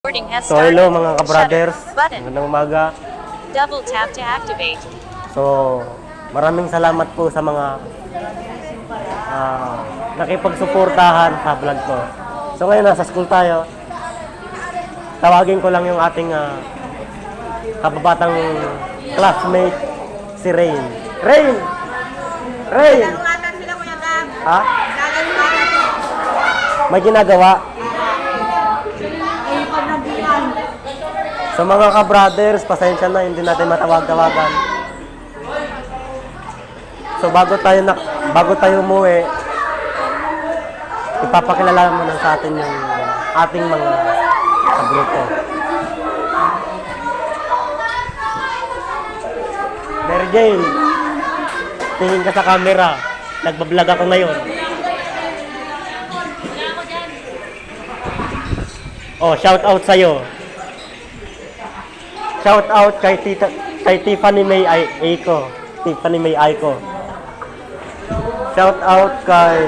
So hello mga ka-brothers, magandang umaga. Double tap to activate. So maraming salamat po sa mga nakipagsuportahan sa vlog ko. So ngayon nasa school tayo. Tawagin ko lang yung ating kababatang classmate, si Rain. Rain! Rain! Ha? May ginagawa? So mga ka-brothers, pasensya na, hindi natin matawag-tawagan. So bago tayo umuwi, ipapakilala mo na sa atin yung ating mga kabruto. Mary Jane, tingin ka sa camera. Nagbablog ako ngayon. Oh, shout out sa'yo. Shout out kay Tiffany May Aiko. Tiffany May Aiko. Shout out kay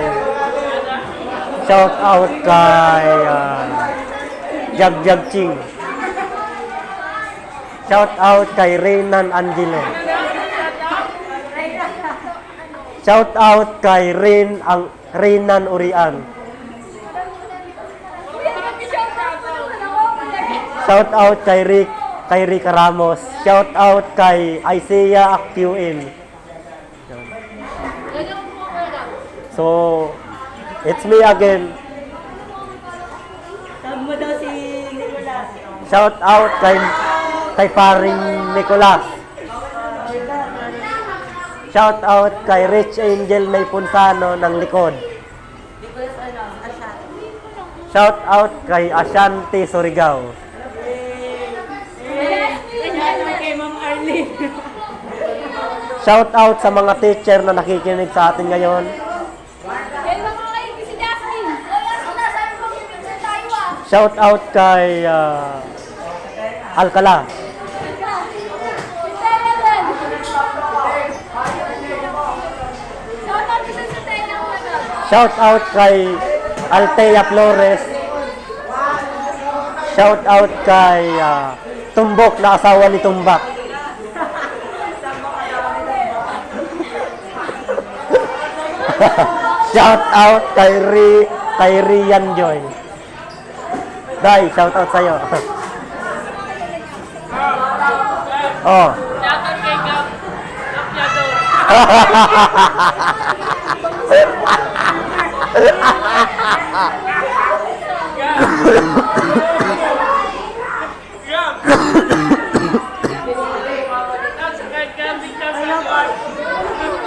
Jag Ching. Shout out kay Reynan Angelo. Shout out kay Reynan Urian. Shout out kay Rick Ramos. Shout out kay Isaiah Actuin. So, it's me again. Tawag mo daw si Nicolas. Shout out kay paring Nicolas. Shout out kay Rich Angel May Punsano ng likod. Nicolas Ashanti. Shout out kay Ashanti Surigao. Kay Ma'am Arlene. Shout out sa mga teacher na nakikinig sa atin ngayon. Shout out kay Alcala. Shout out kay Altea Flores. Shout out kay Tumbok na asawa ni Tumbak. Shout out kay Rian Joy. Dai, shout out sa'yo. Oh. Shout out kay Kapyador.